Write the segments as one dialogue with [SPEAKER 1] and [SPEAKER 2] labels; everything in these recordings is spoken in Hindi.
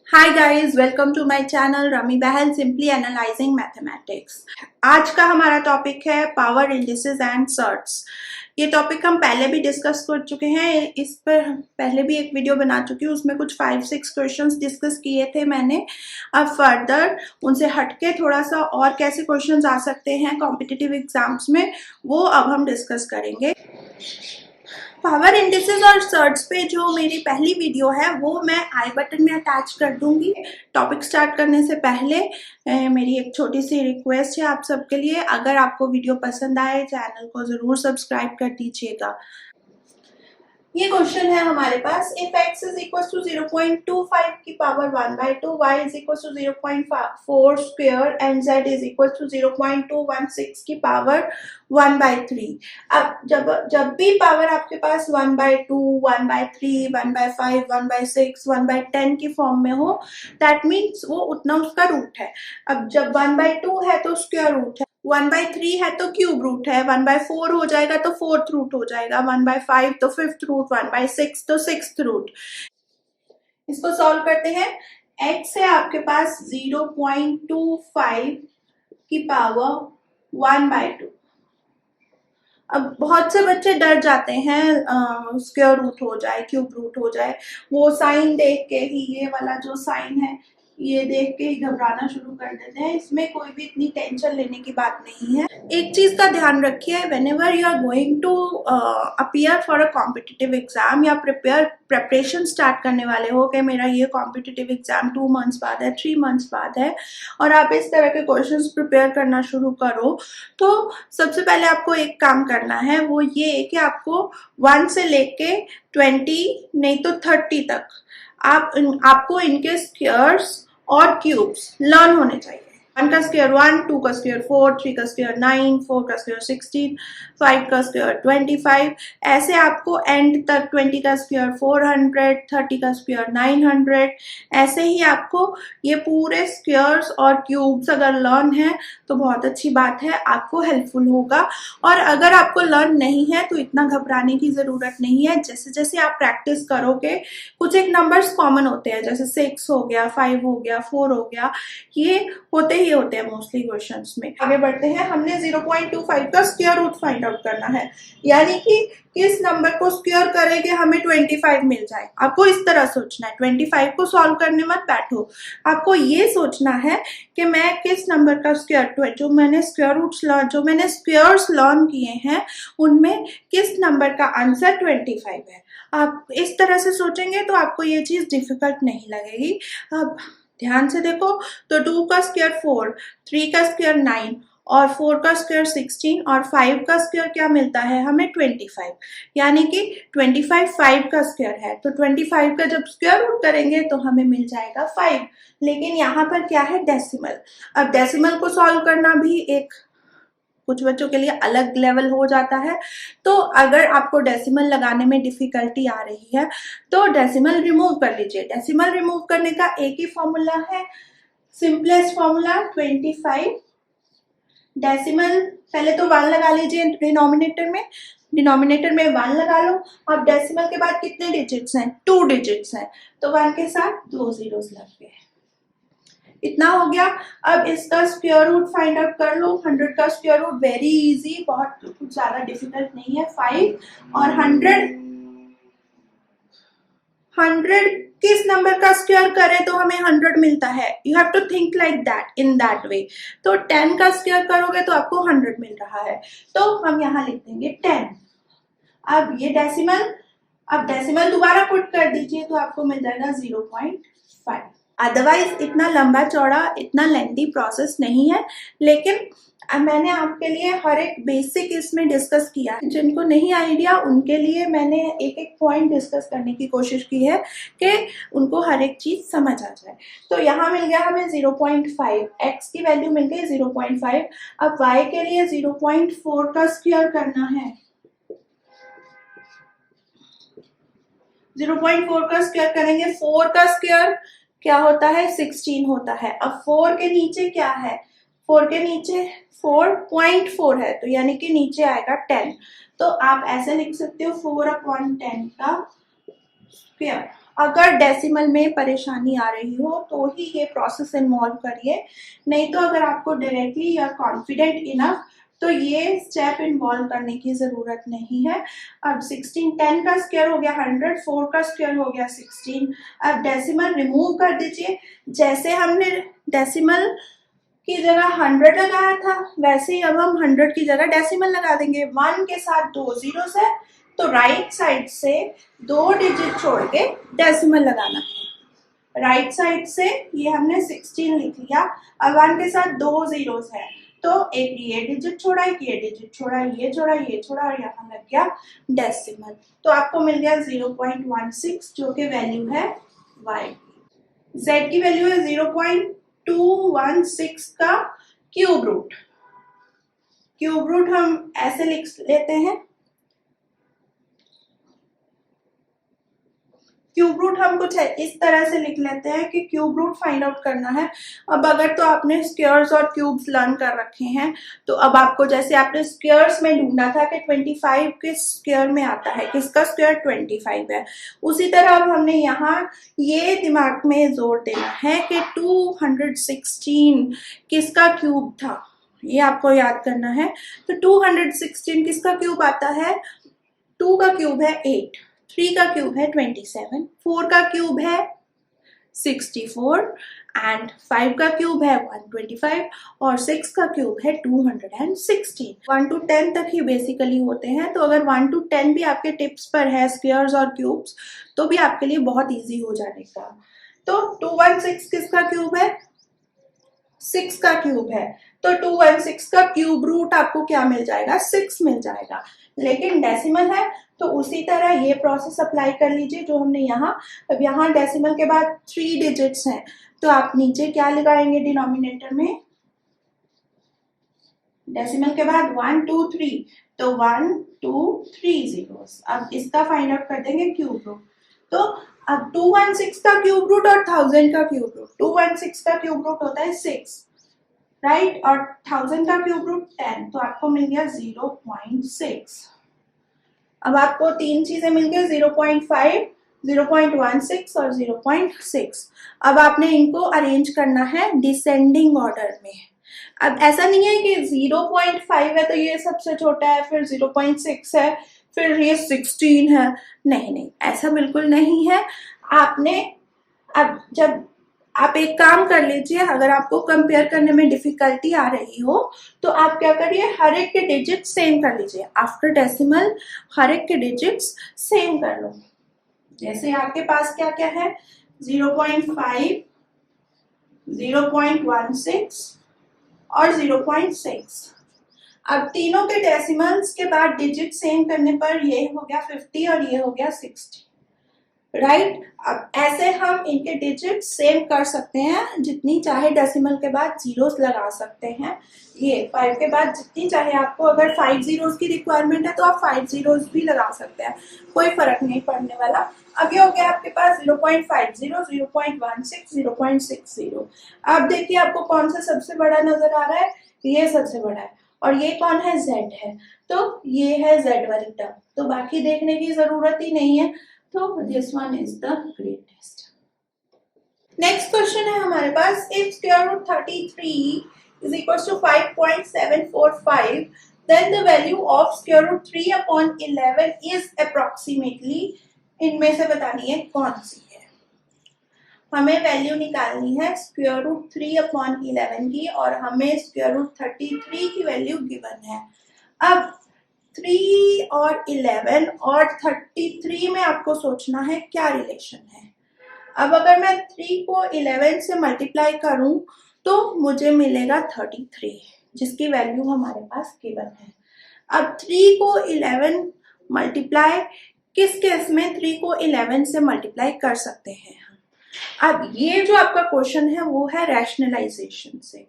[SPEAKER 1] Hi guys, welcome to my channel Rami Bahl simply analysing mathematics. आज का हमारा टॉपिक है पावर इंडिसेस एंड सर्ट्स। ये टॉपिक हम पहले भी डिस्कस कर चुके हैं, इस पर पहले भी एक वीडियो बना चुकी हूँ। उसमें कुछ 5-6 क्वेश्चंस डिस्कस किए थे मैंने। अब फर्दर उनसे हटके थोड़ा सा और कैसे क्वेश्चंस आ सकते हैं कॉम्पिटिटिव एग्जाम्स में, वो अब हम डिस्कस करेंगे। पावर इंडिसेस और सर्ट्स पे जो मेरी पहली वीडियो है वो मैं आई बटन में अटैच कर दूंगी। टॉपिक स्टार्ट करने से पहले मेरी एक छोटी सी रिक्वेस्ट है आप सबके लिए, अगर आपको वीडियो पसंद आए चैनल को ज़रूर सब्सक्राइब कर दीजिएगा। ये क्वेश्चन है हमारे पास, if x is equal to 0.25 की power 1/2, y is equal to 0.4 square and z is equal to 0.216 की पावर 1/3। अब जब भी पावर आपके पास 1/2, 1/3, 1/5, 1/6, 1/10 की फॉर्म में हो, दैट मीन्स वो उतना उसका रूट है। अब जब 1/2 है तो स्क्वायर रूट है, 1/3 है तो क्यूब रूट है, 1/4 हो जाएगा तो फोर्थ रूट हो जाएगा, 1/5 तो फिफ्थ रूट, 1/6 तो सिक्स्थ रूट। इसको सॉल्व करते हैं। x है आपके पास 0.25 की पावर 1/2। अब बहुत से बच्चे डर जाते हैं स्क्वायर रूट हो जाए, क्यूब रूट हो जाए, वो साइन देख के ही, ये वाला जो साइन है ये देख के ही घबराना शुरू कर देते हैं। इसमें कोई भी इतनी टेंशन लेने की बात नहीं है। एक चीज का ध्यान रखिए, whenever you are going to appear for a competitive exam या प्रिपरेशन स्टार्ट करने वाले हो कि मेरा ये कॉम्पिटिटिव एग्जाम 2 मंथ्स बाद है, 3 मंथ्स बाद है, और आप इस तरह के क्वेश्चंस प्रिपेयर करना शुरू करो, तो सबसे पहले आपको एक काम करना है, वो ये कि आपको 1 से लेके 20 नहीं तो 30 तक आपको इनके स्क्वायर्स और क्यूब्स लर्न होने चाहिए। 1 का स्क्वायर 1, 2 का स्क्वायर 4, 3 का स्क्वायर 9, 4 का स्क्वायर 16, 5 का स्क्वायर 25, ऐसे आपको एंड तक 20 का स्क्वायर 400, 30 का स्क्वायर 900, ऐसे ही आपको ये पूरे स्क्वायर्स और क्यूब्स अगर लर्न है तो बहुत अच्छी बात है, आपको हेल्पफुल होगा। और अगर आपको लर्न नहीं है तो इतना घबराने की ज़रूरत नहीं है। जैसे जैसे आप प्रैक्टिस करोगे, कुछ एक नंबर्स कॉमन होते हैं, जैसे 6 हो गया, 5 हो गया, 4 हो गया, ये होते ही होते हैं मोस्टली क्वेश्चंस में। आगे बढ़ते हैं। हमने 0.25 का स्क्वायर रूट फाइंड आउट करना है, यानी कि किस नंबर को स्क्वायर करेंगे हमें 25 मिल जाए। आपको इस तरह सोचना है, 25 को सॉल्व करने मत बैठो, आपको ये सोचना है कि मैं किस नंबर का स्क्वायर, जो मैंने स्क्वायर्स लर्न किए हैं उनमें किस नंबर का आंसर 25 है। आप इस तरह से सोचेंगे तो आपको ये चीज डिफिकल्ट नहीं लगेगी। अब ध्यान से देखो, तो 2 का स्क्वायर 4, 3 का स्क्वायर 9 और 4 का स्क्वायर 16 और 5 का स्क्वायर क्या मिलता है हमें 25, यानी कि 25 5 का स्क्वायर है, तो 25 का जब स्क्वायर रूट करेंगे तो हमें मिल जाएगा 5। लेकिन यहाँ पर क्या है, डेसिमल। अब डेसिमल को सॉल्व करना भी एक कुछ बच्चों के लिए अलग लेवल हो जाता है, तो अगर आपको डेसिमल लगाने में डिफिकल्टी आ रही है तो डेसिमल रिमूव कर लीजिए। डेसिमल रिमूव करने का एक ही फॉर्मूला है, सिंपलेस्ट फॉर्मूला 25। डेसिमल पहले तो 1 लगा लीजिए डिनोमिनेटर में 1 लगा लो। अब डेसिमल के बाद कितने डिजिट्स हैं, 2 डिजिट्स हैं, तो 1 के साथ 2 zeros लग गए। इतना हो गया। अब इसका स्क्वायर रूट फाइंड आउट कर लो। 100 का स्क्वायर रूट वेरी इजी, बहुत कुछ ज्यादा डिफिकल्ट नहीं है। 5 और 100 किस नंबर का स्क्वायर करें तो हमें 100 मिलता है। You have to think like that, in that way. तो 10 का स्क्वायर करोगे तो आपको 100 मिल रहा है, तो हम यहाँ लिख देंगे 10। अब ये डेसिमल, अब डेसिमल दोबारा पुट कर दीजिए तो आपको मिल जाएगा 0.5। अदरवाइज इतना लंबा चौड़ा, इतना लेंथी प्रोसेस नहीं है, लेकिन मैंने आपके लिए हर एक बेसिक इसमें डिस्कस किया है। जिनको नहीं आइडिया उनके लिए मैंने एक एक पॉइंट डिस्कस करने की कोशिश की है कि उनको हर एक चीज समझ आ जाए। तो यहाँ मिल गया हमें 0.5, x की वैल्यू मिल गई 0.5। अब y के लिए 0.4 का स्क्वायर करना है। 0.4 का स्क्वायर करेंगे, 4 का स्क्वायर क्या होता है 16 होता है। अब 4 के नीचे क्या है, 4 के नीचे 4.4 है, तो यानी कि नीचे आएगा 10। तो आप ऐसे लिख सकते हो 4/10 का स्क्वायर। अगर डेसिमल में परेशानी आ रही हो तो ही ये प्रोसेस इन्वॉल्व करिए, नहीं तो अगर आपको डायरेक्टली या कॉन्फिडेंट इनफ तो ये स्टेप इन्वॉल्व करने की ज़रूरत नहीं है। अब 16, 10 का स्क्वायर हो गया 100, 4 का स्क्वायर हो गया 16। अब डेसिमल रिमूव कर दीजिए। जैसे हमने डेसिमल की जगह 100 लगाया था वैसे ही अब हम 100 की जगह डेसिमल लगा देंगे। 1 के साथ 2 जीरोस है तो राइट साइड से 2 डिजिट छोड़ के डेसिमल लगाना है। राइट साइड से ये हमने 16 लिख लिया। अब 1 के साथ 2 जीरोस है तो एक ये डिजिट छोड़ा, एक ये डिजिट छोड़ा, ये छोड़ा, ये छोड़ा और यहाँ लग गया डेसिमल। तो आपको मिल गया 0.16 जो कि वैल्यू है y। z की वैल्यू है 0.216 का क्यूब रूट। क्यूब रूट हम ऐसे लिख लेते हैं, क्यूब रूट हम कुछ इस तरह से लिख लेते हैं कि क्यूब रूट फाइंड आउट करना है। अब अगर तो आपने स्क्वायर्स और क्यूब्स लर्न कर रखे हैं तो अब आपको, जैसे आपने स्क्वायर्स में ढूंढा था कि 25 के स्क्वायर में आता है, किसका स्क्वायर 25 है, उसी तरह अब हमने यहाँ ये दिमाग में जोर देना है कि 216 किसका क्यूब था, ये आपको याद करना है। तो 216 किसका क्यूब आता है, 2 का क्यूब है 8, 3 का क्यूब है 27, 4 का क्यूब है 64 एंड 5 का क्यूब है 125 और 6 का क्यूब है 216। 1 to 10 तक ही बेसिकली होते हैं, तो अगर 1 to 10 भी आपके टिप्स पर है स्क्वायर्स और क्यूब्स तो भी आपके लिए बहुत इजी हो जाएगा। तो 216 किसका क्यूब है, 6 का क्यूब है, तो 216 का क्यूब रूट आपको क्या मिल जाएगा, 6 मिल जाएगा। लेकिन डेसिमल है तो उसी तरह ये प्रोसेस अप्लाई कर लीजिए जो हमने यहाँ। अब यहाँ डेसिमल के बाद 3 डिजिट्स हैं तो आप नीचे क्या लगाएंगे डिनोमिनेटर में, डेसिमल के बाद 1 2 3 तो 1 2 3 जीरोस। अब इसका फाइंड आउट कर देंगे क्यूब रूट। तो अब 216 का क्यूब रूट और 1000 का क्यूब रूट, 216 का क्यूब रूट होता है 6 राइट, और 1000 का क्यूब रूट 10, तो आपको मिल गया 0.6। अब आपको 3 चीजें मिल गई, 0.5, 0.16 और 0.6। अब आपने इनको अरेंज करना है डिसेंडिंग ऑर्डर में। अब ऐसा नहीं है कि 0.5 है तो ये सबसे छोटा है, फिर 0.6 है, फिर ये 16 है, नहीं नहीं, ऐसा बिल्कुल नहीं है। आपने अब जब आप एक काम कर लीजिए, अगर आपको कंपेयर करने में डिफिकल्टी आ रही हो तो आप क्या करिए, हर एक के डिजिट सेम कर लीजिए। आफ्टर डेसिमल हर एक के डिजिट्स सेम कर लो। जैसे आपके पास क्या क्या है, 0.5, 0.16 और 0.6। अब तीनों के डेसिमल्स के बाद डिजिट सेम करने पर ये हो गया 50 और ये हो गया 60 राइट। अब ऐसे हम इनके डिजिट सेम कर सकते हैं, जितनी चाहे डेसिमल के बाद जीरोस लगा सकते हैं। ये 5 के बाद जितनी चाहे आपको, अगर 5 जीरोस की रिक्वायरमेंट है तो आप 5 जीरोस भी लगा सकते हैं, कोई फर्क नहीं पड़ने वाला। अब ये हो गया आपके पास 0.50, 0.16, 0.60। अब देखिए आपको कौन सा सबसे बड़ा नजर आ रहा है, ये सबसे बड़ा है और ये कौन है, Z है, तो ये है Z वाली टर्म, तो बाकी देखने की जरूरत ही नहीं है। तो this one is the greatest. Next question है हमारे पास, if square root 33 is equal to 5.745 then the value of square root 3/11 is approximately, इनमें से बतानी है कौन सी है। हमें वैल्यू निकालनी है स्क्वायर रूट 3/11 की और हमें स्क्वायर रूट 33 की वैल्यू गिवन है। अब 3 और 11 और 33 में आपको सोचना है क्या रिलेशन है। अब अगर मैं 3 को 11 से मल्टीप्लाई करूं तो मुझे मिलेगा 33, जिसकी वैल्यू हमारे पास गिवन है। अब 3 को 11 मल्टीप्लाई किस केस में, 3 को 11 से मल्टीप्लाई कर सकते हैं। अब ये जो आपका क्वेश्चन है वो है रैशनलाइजेशन से।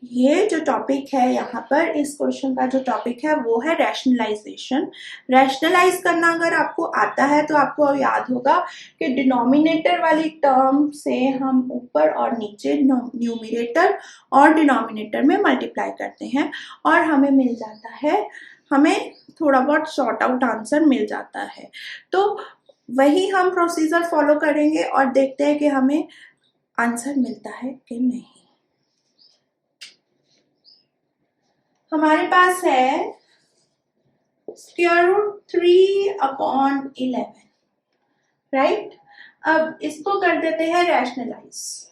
[SPEAKER 1] ये जो टॉपिक है यहाँ पर, इस क्वेश्चन का जो टॉपिक है वो है रैशनलाइजेशन। रैशनलाइज करना अगर आपको आता है तो आपको याद होगा कि डिनोमिनेटर वाली टर्म से हम ऊपर और नीचे न्यूमरेटर और डिनोमिनेटर में मल्टीप्लाई करते हैं और हमें मिल जाता है, हमें थोड़ा बहुत शॉर्ट आउट आंसर मिल जाता है। तो वही हम प्रोसीजर फॉलो करेंगे और देखते हैं कि हमें आंसर मिलता है कि नहीं। हमारे पास है √3/11, राइट। अब इसको कर देते हैं रैशनलाइज।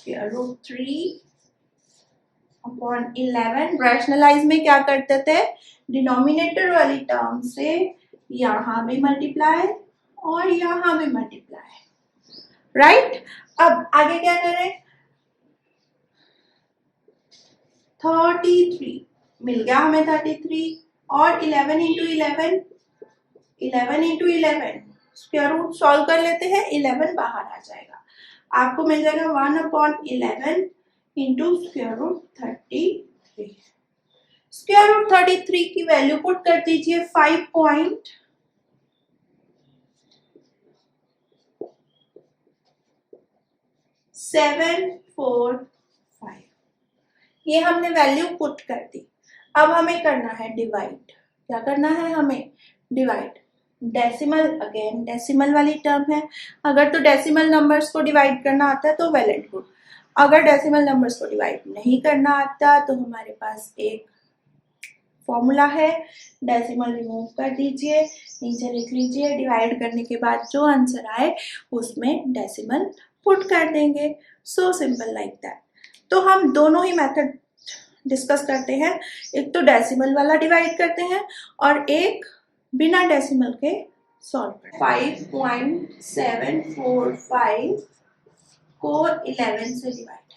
[SPEAKER 1] √3/11 रैशनलाइज में क्या करते थे, डिनोमिनेटर वाली टर्म से यहां भी मल्टीप्लाई और यहां भी मल्टीप्लाई, राइट। अब आगे क्या करें, 33 मिल गया हमें 33 और 11 इंटू 11 स्क्वायर रूट सॉल्व कर लेते हैं, 11 बाहर आ जाएगा, आपको मिल जाएगा 1/11 into square root 33। Square root 33 की वैल्यू पुट कर दीजिए 5.745, ये हमने वैल्यू पुट कर दी। अब हमें करना है डिवाइड, क्या करना है हमें, डिवाइड। डेसिमल, अगेन डेसिमल वाली टर्म है, अगर तो डेसिमल नंबर्स को डिवाइड करना आता है तो वेल एंड गुड, अगर डेसिमल नंबर्स को डिवाइड नहीं करना आता तो हमारे पास एक फॉर्मूला है, डेसिमल रिमूव कर दीजिए, नीचे लिख लीजिए, डिवाइड करने के बाद जो आंसर आए उसमें डेसिमल पुट कर देंगे। So simple like that. तो हम दोनों ही मेथड डिस्कस करते हैं, एक तो डेसिमल वाला डिवाइड करते हैं और एक बिना डेसिमल के सॉल्व करते हैं। 5.745 को 11 से डिवाइड,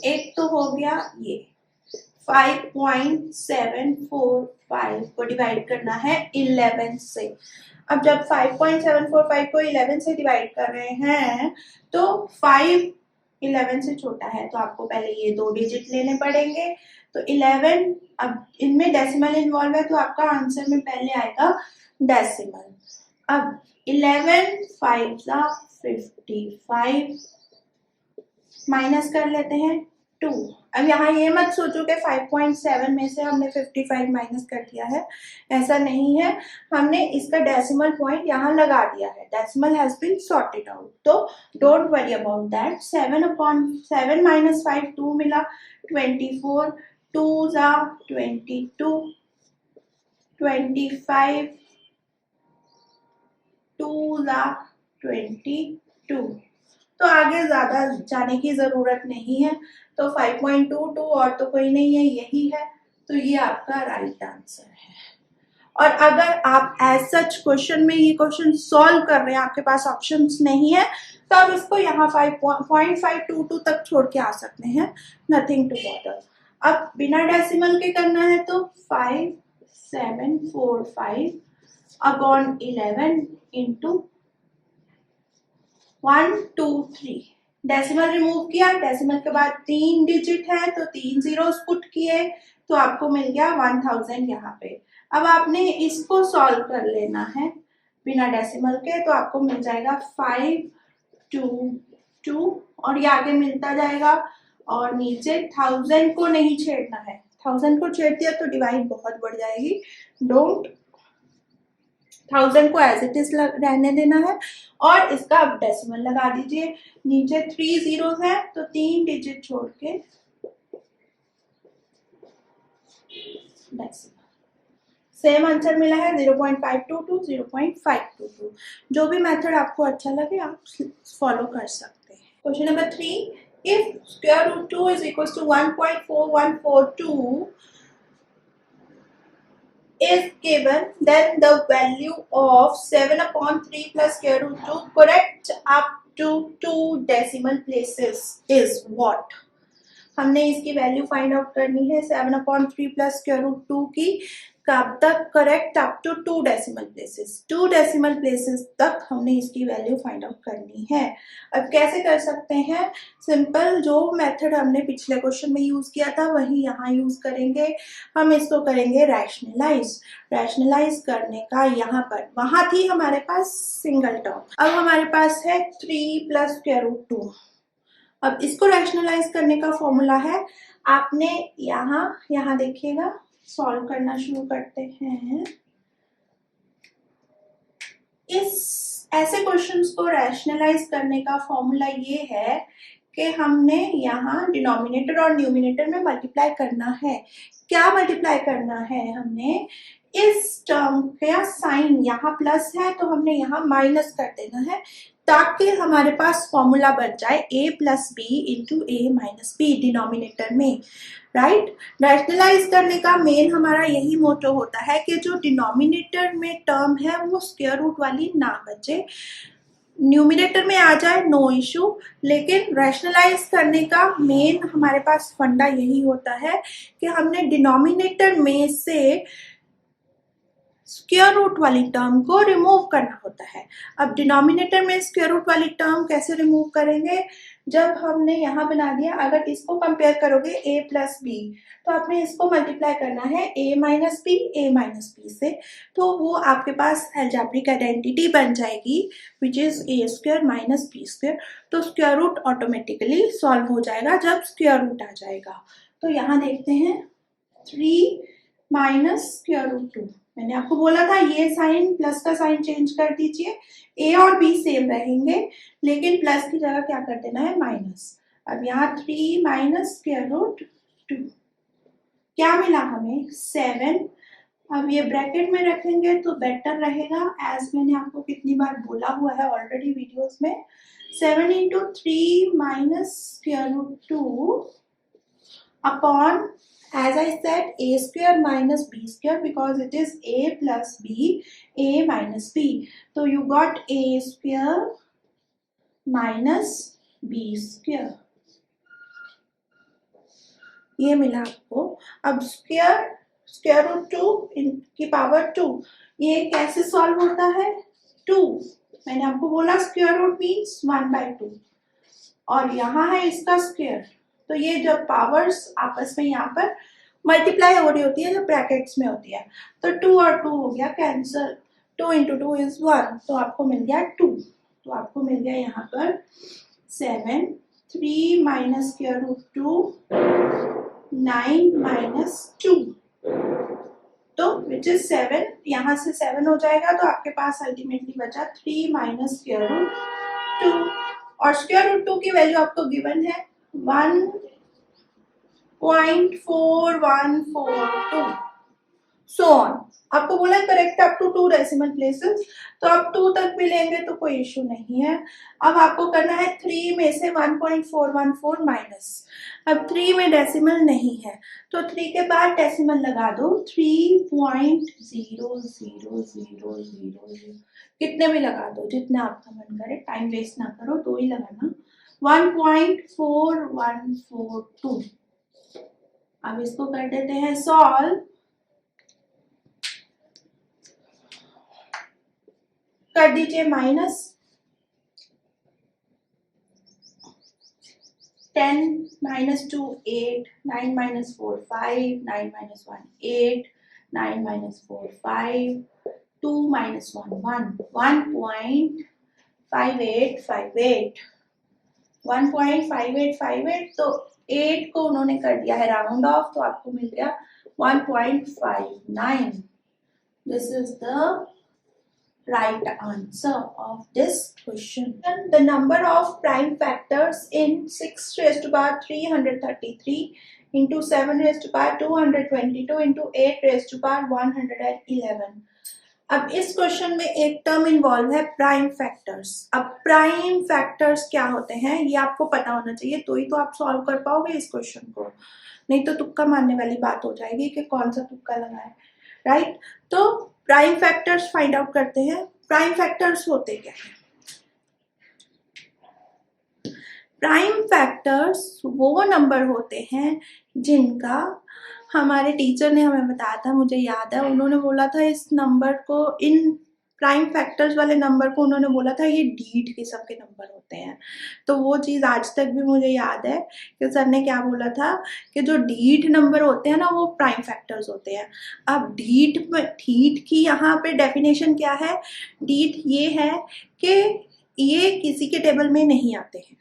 [SPEAKER 1] एक तो हो गया ये 5.745 को डिवाइड करना है 11 से। अब जब 5.745 को 11 से डिवाइड कर रहे हैं तो 5 11 से छोटा है, तो आपको पहले ये 2 डिजिट लेने पड़ेंगे। तो 11, अब इनमें डेसिमल इन्वॉल्व है तो आपका आंसर में पहले आएगा डेसिमल। अब 11 5 55 माइनस कर लेते हैं 2। अब यहाँ ये मत सोचो कि 5.7 में से हमने 55 माइनस कर दिया है, ऐसा नहीं है, हमने इसका डेसिमल पॉइंट यहाँ लगा दिया है, decimal has been sorted out, तो don't worry about that. 7/7 minus 5 2 मिला, 24 2 22 25 2 22। तो आगे ज्यादा जाने की जरूरत नहीं है, तो 5.22 और तो कोई नहीं है, यही है, तो ये आपका राइट आंसर है। और अगर आप एज सच क्वेश्चन में ये क्वेश्चन सॉल्व कर रहे हैं, आपके पास ऑप्शंस नहीं है, तो आप इसको यहाँ 5.522 तक छोड़ के आ सकते हैं, नथिंग टू बॉदर। अब बिना डेसिमल के करना है तो 5745 अपॉन 11 इंटू 1 2 3, डेसिमल रिमूव किया, डेसिमल के बाद 3 डिजिट है तो 3 जीरोस पुट किए, तो आपको मिल गया 1000 यहाँ पे। अब आपने इसको सॉल्व कर लेना है बिना डेसिमल के, तो आपको मिल जाएगा 522 और ये आगे मिलता जाएगा, और नीचे 1000 को नहीं छेड़ना है, 1000 को छेड़ दिया तो डिवाइड बहुत बढ़ जाएगी, डोंट, 1000 को एज इट इज रहने देना है, और इसका अब डेसिमल लगा दीजिए, नीचे 3 जीरोस है तो 3 डिजिट छोड़ के डेसिमल। सेम आंसर मिला है 0.522 0.522। जो भी मेथड आपको अच्छा लगे आप फॉलो कर सकते हैं। Question number 3, if square root 2 is equal to 1.4142 is given, then the value of 7/3 plus square root 2 correct up to 2 decimal places is what? हमने इसकी वैल्यू फाइंड आउट करनी है 7/3 प्लस स्क्वायर रूट 2 की, कब तक correct, up to 2 decimal places, 2 decimal places तक हमने इसकी वैल्यू फाइंड आउट करनी है। अब कैसे कर सकते हैं, सिंपल, जो मेथड हमने पिछले क्वेश्चन में यूज किया था वही यहाँ यूज करेंगे, हम इसको करेंगे रैशनलाइज। रैशनलाइज करने का यहाँ पर, वहां थी हमारे पास सिंगल टर्म, अब हमारे पास है 3 प्लस स्क्वायर रूट 2। अब इसको रैशनलाइज करने का फॉर्मूला है, आपने यहाँ देखिएगा, सॉल्व करना शुरू करते हैं। इस ऐसे क्वेश्चंस को रैशनलाइज करने का फॉर्मूला ये है कि हमने यहाँ डिनोमिनेटर और न्यूमिनेटर में मल्टीप्लाई करना है। क्या मल्टीप्लाई करना है? हमने इस टर्म का साइन यहाँ प्लस है तो हमने यहाँ माइनस कर देना है, ताकि हमारे पास फॉर्मूला बन जाए a plus B into A minus B denominator में, राइट। रैशनलाइज करने का मेन हमारा यही मोटो होता है कि जो डिनोमिनेटर में टर्म है वो स्क्वायर रूट वाली ना बचे, न्यूमिनेटर में आ जाए नो इशू, लेकिन रैशनलाइज करने का मेन हमारे पास फंडा यही होता है कि हमने डिनोमिनेटर में से स्क्वायर रूट वाली टर्म को रिमूव करना होता है। अब डिनोमिनेटर में स्क्वायर रूट वाली टर्म कैसे रिमूव करेंगे? जब हमने यहाँ बना दिया, अगर इसको कंपेयर करोगे a प्लस बी, तो आपने इसको मल्टीप्लाई करना है a माइनस बी से, तो वो आपके पास अलजेब्रिक आइडेंटिटी बन जाएगी which is a square minus B square. तो स्क्वायर रूट ऑटोमेटिकली सॉल्व हो जाएगा जब स्क्वायर रूट आ जाएगा। तो यहाँ देखते हैं 3 माइनस स्क्वायर रूट 2। मैंने आपको बोला था ये साइन, प्लस का साइन चेंज कर दीजिए, a और b सेम रहेंगे, लेकिन प्लस की जगह क्या कर देना है? माइनस। अब यहाँ 3 माइनस स्क्वायर रूट 2, क्या मिला हमें? 7। अब ये ब्रैकेट में रखेंगे तो बेटर रहेगा, एज मैंने आपको कितनी बार बोला हुआ है ऑलरेडी वीडियोस में। 7 into 3 minus square root 2 upon, as I said, a square minus b square because it is a plus b, a minus b. So you got a square minus b square. ये मिला आपको। अब स्क्वायर रूट 2 की पावर 2, ये कैसे सॉल्व होता है? 2, मैंने आपको बोला स्क्वायर रूट मीन्स 1/2, और यहाँ है इसका स्क्वायर, तो ये जब पावर्स आपस में यहाँ पर मल्टीप्लाई हो रही होती है, जो ब्रैकेट्स में होती है, तो 2 और 2 हो गया कैंसिल, 2 इंटू 2 इज 1, तो आपको मिल गया 2। तो आपको मिल गया यहाँ पर 7, 3 माइनस स्क्वायर रूट 2, 9 माइनस 2, तो विच इज 7। यहाँ से 7 हो जाएगा तो आपके पास अल्टीमेटली बचा 3 माइनस स्क्वायर रूट 2, और स्क्वायर रूट 2 की वैल्यू आपको गिवन है 1.4142, सो ऑन। आपको बोला correct up to 2 decimal places, तो आप 2 तक भी लेंगे तो कोई इशू नहीं है। अब आपको करना है 3 में से 1.414 माइनस। अब 3 में डेसिमल नहीं है तो 3 के बाद डेसिमल लगा दो, 3.00000, कितने भी लगा दो, जितना आपका मन करे, टाइम वेस्ट ना करो, 2 ही लगाना, 1.4142। अब इसको कर देते हैं सॉल्व। कर दीजिए minus 10 minus 2 8, 9 minus 4 5, 9 minus 1 8, 9 minus 4 5, 2 minus 1 1, 1.5858, 1.5858, तो 8 को उन्होंने कर दिया है राउंड ऑफ, तो आपको मिल गया 1.59। This is the right answer of this question. And the number of prime factors in 6 raised to power 333 into 7 raised to power 222 into 8 raised to power 111. अब इस क्वेश्चन में एक टर्म इन्वॉल्व है प्राइम फैक्टर्स। अब प्राइम फैक्टर्स क्या होते हैं ये आपको पता होना चाहिए, तो ही तो आप सॉल्व कर पाओगे इस क्वेश्चन को, नहीं तो तुक्का मारने वाली बात हो जाएगी कि कौन सा तुक्का लगा है, राइट। तो प्राइम फैक्टर्स फाइंड आउट करते हैं। प्राइम फैक्टर्स होते क्या हैं? प्राइम फैक्टर्स वो नंबर होते हैं जिनका, हमारे टीचर ने हमें बताया था, मुझे याद है, उन्होंने बोला था इस नंबर को, इन प्राइम फैक्टर्स वाले नंबर को उन्होंने बोला था ये डीड किस्म के नंबर होते हैं। तो वो चीज़ आज तक भी मुझे याद है कि सर ने क्या बोला था कि जो डीड नंबर होते हैं ना वो प्राइम फैक्टर्स होते हैं। अब डीड की यहाँ पे डेफिनेशन क्या है? डीड ये है कि ये किसी के टेबल में नहीं आते हैं,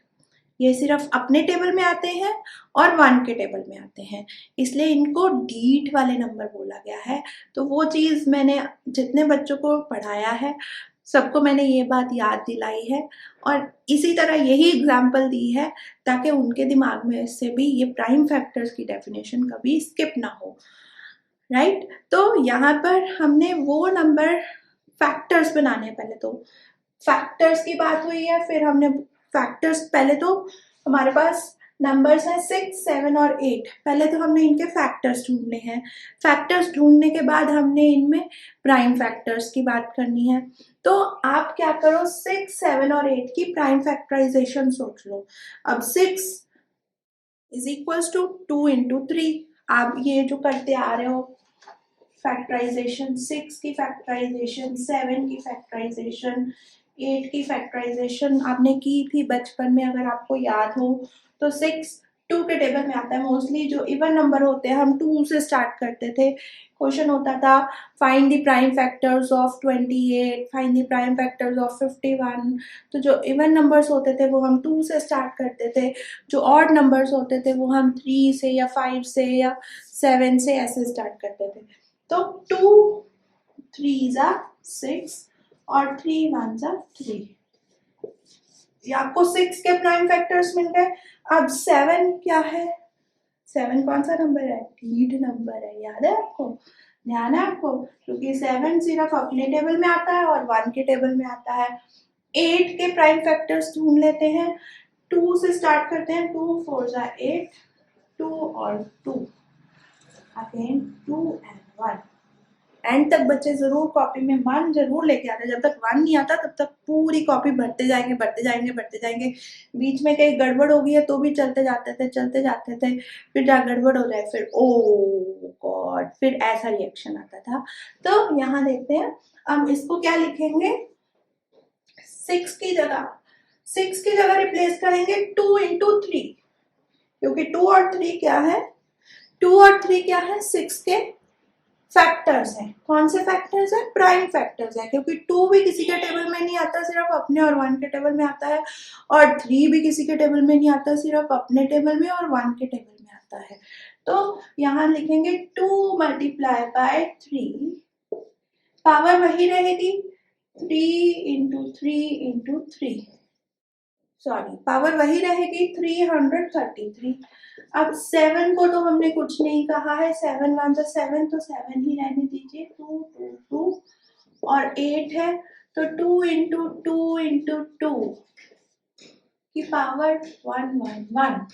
[SPEAKER 1] ये सिर्फ अपने टेबल में आते हैं और 1 के टेबल में आते हैं, इसलिए इनको डीड वाले नंबर बोला गया है। तो वो चीज़ मैंने जितने बच्चों को पढ़ाया है सबको मैंने ये बात याद दिलाई है और इसी तरह यही एग्जाम्पल दी है ताकि उनके दिमाग में से भी ये प्राइम फैक्टर्स की डेफिनेशन कभी स्किप ना हो, राइट। तो यहाँ पर हमने वो नंबर फैक्टर्स बनाने, पहले तो फैक्टर्स की बात हुई है, फिर हमने फैक्टर्स, पहले तो हमारे पास नंबर्स हैं 6, 7 और 8। पहले तो हमने इनके फैक्टर्स ढूंढने हैं। फैक्टर्स ढूंढने के बाद हमने इनमें प्राइम फैक्टर्स की बात करनी है। तो आप क्या करो, 6, 7 और 8 की प्राइम फैक्टराइजेशन सोच लो। अब 6 इज इक्वल्स टू 2 इंटू 3। आप ये जो करते आ रहे हो फैक्टराइजेशन, 6 की फैक्टराइजेशन, 7 की फैक्टराइजेशन, 8 की फैक्टराइजेशन आपने की थी बचपन में, अगर आपको याद हो तो 6 2 के टेबल में आता है। मोस्टली जो इवन नंबर होते हैं हम 2 से स्टार्ट करते थे। क्वेश्चन होता था find the prime factors of 28, find the prime factors of 51। तो जो इवन नंबर्स होते थे वो हम 2 से स्टार्ट करते थे, जो ऑड नंबर्स होते थे वो हम 3 से या 5 से या 7 से ऐसे स्टार्ट करते थे। तो 2 3s are 6 और 3 1s are 3। ये आपको 6 के प्राइम फैक्टर्स मिल गए। अब 7 क्या है? 7 कौन सा नंबर है? लीड नंबर है, याद है आपको? ध्यान है आपको? क्योंकि 7 सिर्फ अपने टेबल में आता है और 1 के टेबल में आता है। 8 के प्राइम फैक्टर्स ढूंढ लेते हैं। 2 से स्टार्ट करते हैं। 2 4s are 8, 2 और 2 अगेन 2 and 1। एंड तक बच्चे जरूर कॉपी में 1 जरूर लेके आते हैं। जब तक 1 नहीं आता तब तक पूरी कॉपी भरते जाएंगे भरते जाएंगे भरते जाएंगे। बीच में कहीं गड़बड़ हो गई है तो भी चलते जाते थे। फिर जहाँ गड़बड़ हो जाए फिर ओ गॉड, फिर ऐसा रिएक्शन आता था। तो यहाँ देखते हैं, हम इसको क्या लिखेंगे? 6 की जगह रिप्लेस करेंगे 2 इंटू 3, क्योंकि 2 और 3 क्या है? 2 और 3 क्या है? 6 के फैक्टर्स हैं। कौन से फैक्टर्स हैं? प्राइम फैक्टर्स हैं, क्योंकि 2 भी किसी के टेबल में नहीं आता, सिर्फ अपने और 1 के टेबल में आता है। और 3 भी किसी के टेबल में नहीं आता, सिर्फ अपने टेबल में और 1 के टेबल में आता है। तो यहाँ लिखेंगे 2 मल्टीप्लाई बाय 3, पावर वही रहेगी 3 इंटू 3 इंटू 3, सॉरी पावर वही रहेगी 333। अब 7 को तो हमने कुछ नहीं कहा है, 7 1 तो 7, तो 7 ही रहने दीजिए। 2 2 2 और 8 है, तो 2 इंटू 2 इंटू 2 की पावर 1 1 1,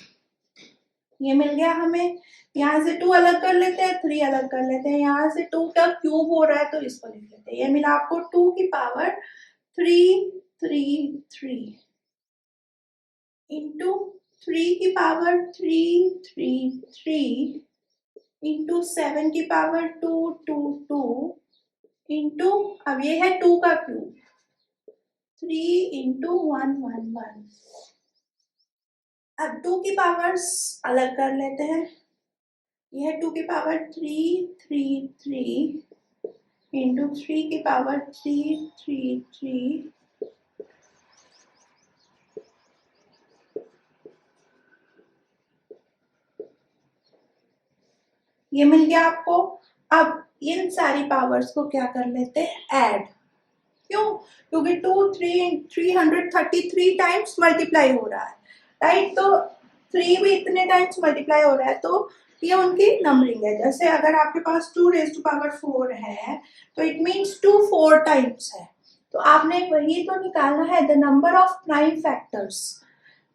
[SPEAKER 1] ये मिल गया हमें। यहाँ से 2 अलग कर लेते हैं, 3 अलग कर लेते हैं। यहाँ से 2 का क्यूब हो रहा है तो इसको लिख लेते हैं। ये मिला आपको 2 की पावर 333 इंटू 3 की पावर 333 इंटू 7 की पावर 222 इंटू, अब ये है 2 का क्यूब, 3 इंटू 1 1 1। अब 2 की पावर्स अलग कर लेते हैं। ये है 2 की पावर 333 इंटू 3 की पावर 333 ये मिल गया आपको। अब इन सारी पावर्स को क्या कर लेते हैं? ऐड। क्यों? क्योंकि 333 टाइम्स मल्टीप्लाई हो रहा है, राइट। तो 3 भी इतने टाइम्स मल्टीप्लाई हो रहा है, तो ये उनकी नंबरिंग है। जैसे अगर आपके पास 2 रेज़ टू पावर 4 है तो इट मीन्स 2 4 टाइम्स है। तो आपने वही तो निकालना है, the number of prime factors.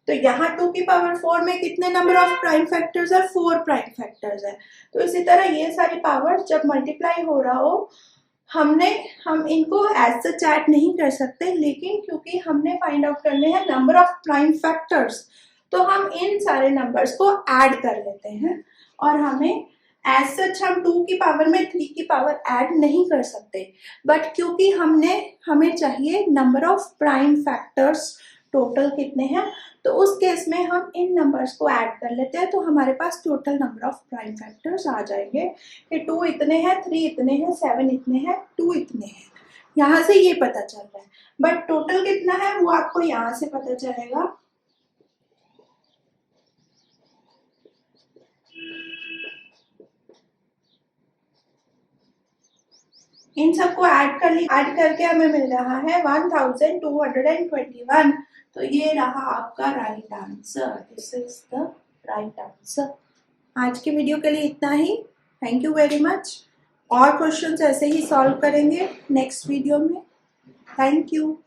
[SPEAKER 1] तो यहाँ 2 की पावर 4 में कितने नंबर ऑफ प्राइम फैक्टर्स है? 4 प्राइम फैक्टर्स है। तो इसी तरह ये सारी पावर्स जब मल्टीप्लाई हो रहा हो, हम इनको एज सच ऐड नहीं कर सकते, लेकिन क्योंकि हमने फाइंड आउट करने हैं नंबर ऑफ प्राइम फैक्टर्स, तो हम इन सारे नंबर्स को ऐड कर लेते हैं। और हमें एज सच हम 2 की पावर में 3 की पावर ऐड नहीं कर सकते, बट क्योंकि हमें चाहिए number of prime factors total कितने हैं, तो उस केस में हम इन नंबर्स को ऐड कर लेते हैं, तो हमारे पास total number of prime factors आ जाएंगे कि 2 इतने हैं, 3 इतने हैं, 7 इतने हैं, 2 इतने हैं। यहाँ से ये पता चल रहा है, बट टोटल कितना है वो आपको यहाँ से पता चलेगा। इन सबको ऐड करके हमें मिल रहा है 1221। तो ये रहा आपका right answer. This is the right answer. आज की वीडियो के लिए इतना ही। Thank you very much. और क्वेश्चंस ऐसे ही सॉल्व करेंगे नेक्स्ट वीडियो में। Thank you.